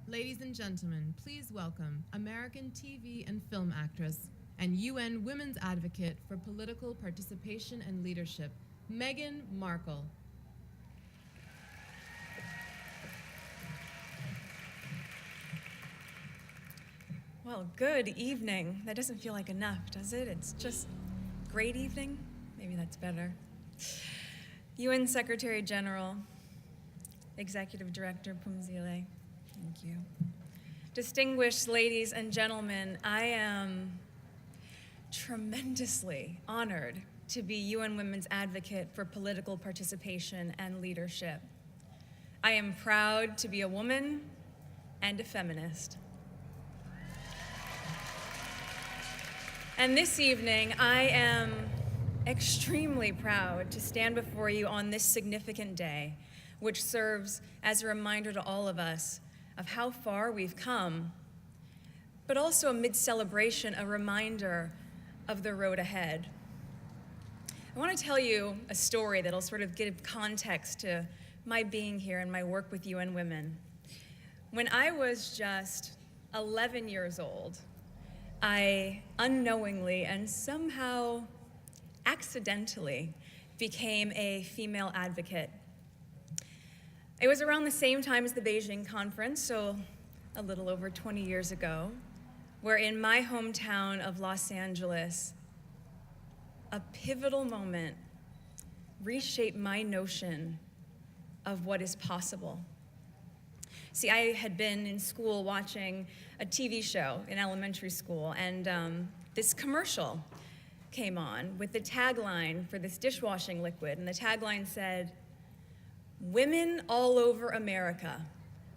Ladies and gentlemen, please welcome American TV and film actress and UN Women's Advocate for Political Participation and Leadership, Meghan Markle. Well, good evening. That doesn't feel like enough, does it? It's just great evening. Maybe that's better. UN Secretary General, Executive Director Pumzile, thank you. Distinguished ladies and gentlemen, I am tremendously honored to be UN Women's Advocate for Political Participation and Leadership. I am proud to be a woman and a feminist. And this evening, I am extremely proud to stand before you on this significant day, which serves as a reminder to all of us of how far we've come, but also amid celebration, a reminder of the road ahead. I want to tell you a story that'll sort of give context to my being here and my work with UN Women. When I was just 11 years old, I unknowingly and somehow accidentally became a female advocate. It was around the same time as the Beijing conference, so a little over 20 years ago, where in my hometown of Los Angeles, a pivotal moment reshaped my notion of what is possible. See, I had been in school watching a TV show in elementary school, and this commercial came on with the tagline for this dishwashing liquid, and the tagline said, "Women all over America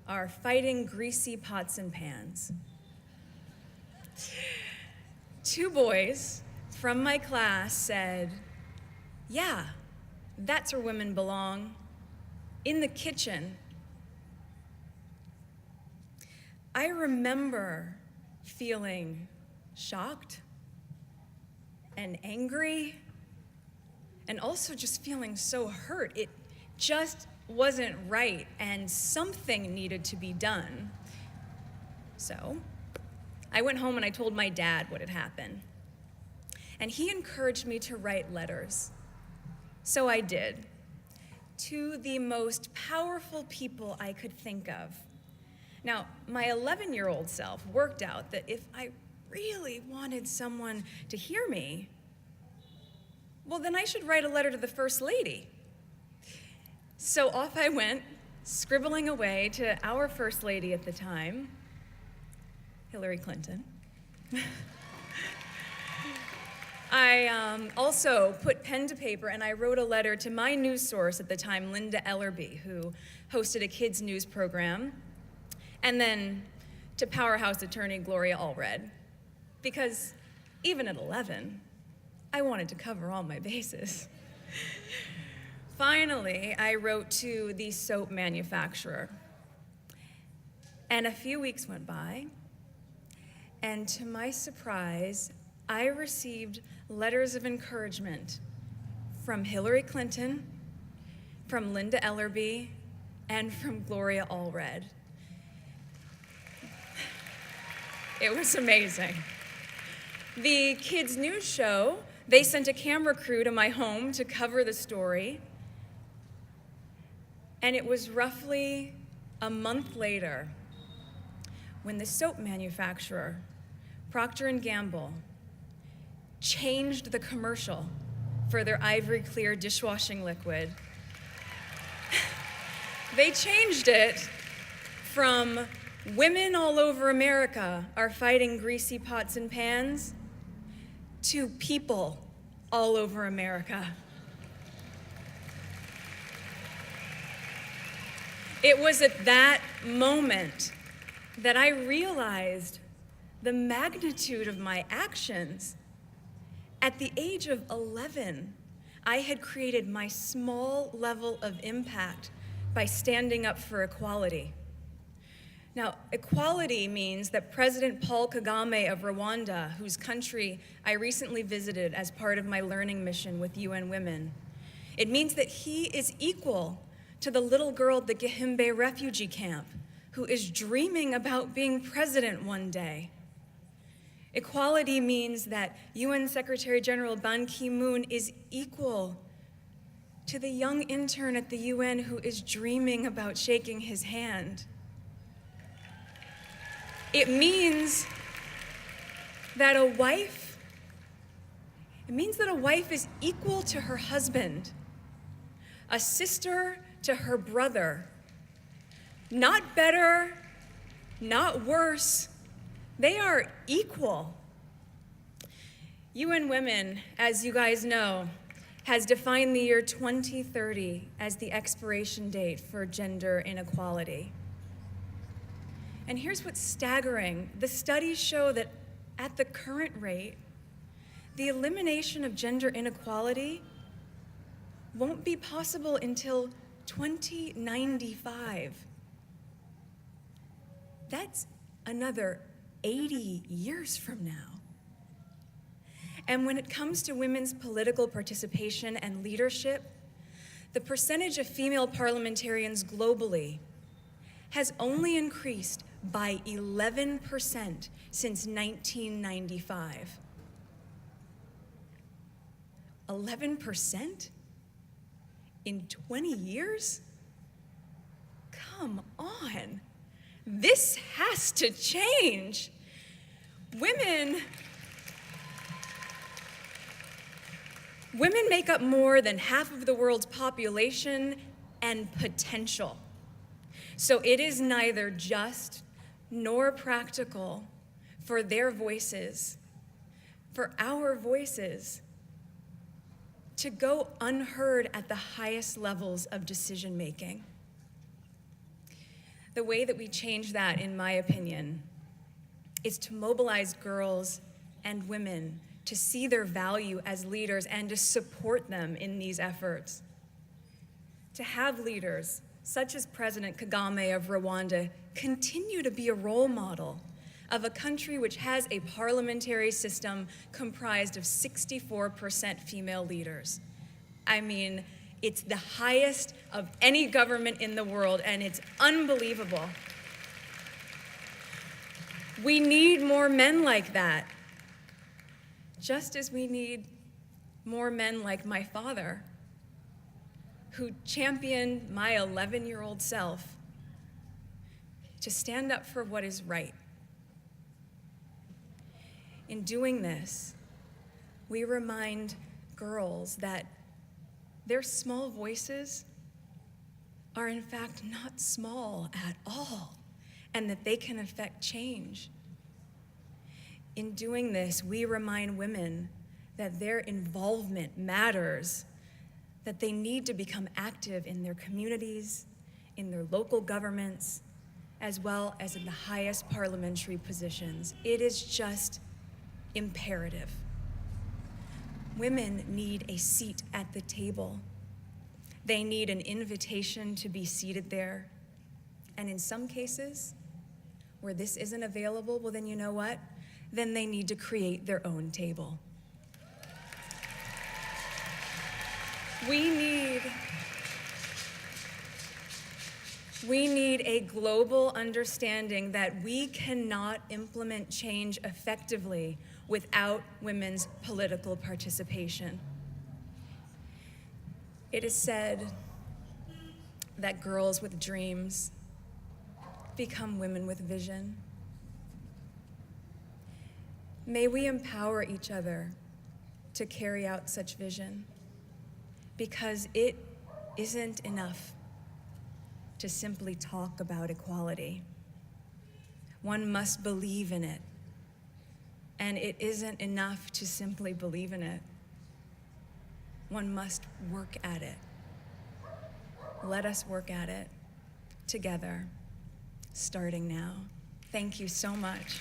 are fighting greasy pots and pans." Two boys from my class said, "Yeah, that's where women belong, in the kitchen." I remember feeling shocked and angry, and also just feeling so hurt. It just wasn't right, and something needed to be done. So I went home and I told my dad what had happened. And he encouraged me to write letters. So I did, to the most powerful people I could think of. Now, my 11-year-old self worked out that if I really wanted someone to hear me, well, then I should write a letter to the First Lady. So off I went, scribbling away to our First Lady at the time, Hillary Clinton. I also put pen to paper and I wrote a letter to my news source at the time, Linda Ellerby, who hosted a kids' news program, and then to powerhouse attorney Gloria Allred, because even at 11, I wanted to cover all my bases. Finally, I wrote to the soap manufacturer, and a few weeks went by, and to my surprise, I received letters of encouragement from Hillary Clinton, from Linda Ellerby, and from Gloria Allred. It was amazing. The kids' news show, they sent a camera crew to my home to cover the story. And it was roughly a month later when the soap manufacturer, Procter & Gamble, changed the commercial for their Ivory Clear dishwashing liquid. They changed it from "Women all over America are fighting greasy pots and pans" to "People all over America." It was at that moment that I realized the magnitude of my actions. At the age of 11, I had created my small level of impact by standing up for equality. Now, equality means that President Paul Kagame of Rwanda, whose country I recently visited as part of my learning mission with UN Women, it means that he is equal to the little girl at the Gihembe refugee camp who is dreaming about being president one day. Equality means that UN Secretary General Ban Ki-moon is equal to the young intern at the UN who is dreaming about shaking his hand. It means that a wife is equal to her husband, a sister to her brother. Not better, not worse. They are equal. UN Women, as you guys know, has defined the year 2030 as the expiration date for gender inequality. And here's what's staggering. The studies show that at the current rate, the elimination of gender inequality won't be possible until 2095. That's another 80 years from now. And when it comes to women's political participation and leadership, the percentage of female parliamentarians globally has only increased by 11% since 1995. 11% in 20 years? Come on. This has to change. Women make up more than half of the world's population and potential. So it is neither just nor practical for their voices, for our voices, to go unheard at the highest levels of decision making. The way that we change that, in my opinion, is to mobilize girls and women to see their value as leaders and to support them in these efforts. To have leaders, such as President Kagame of Rwanda, continue to be a role model of a country which has a parliamentary system comprised of 64% female leaders. I mean, it's the highest of any government in the world, and it's unbelievable. We need more men like that, just as we need more men like my father, who championed my 11-year-old self to stand up for what is right. In doing this, we remind girls that their small voices are in fact not small at all, and that they can affect change. In doing this, we remind women that their involvement matters, that they need to become active in their communities, in their local governments, as well as in the highest parliamentary positions. It is just imperative. Women need a seat at the table. They need an invitation to be seated there. And in some cases, where this isn't available, well then you know what? Then they need to create their own table. We need a global understanding that we cannot implement change effectively without women's political participation. It is said that girls with dreams become women with vision. May we empower each other to carry out such vision, because it isn't enough to simply talk about equality. One must believe in it. And it isn't enough to simply believe in it. One must work at it. Let us work at it together, starting now. Thank you so much.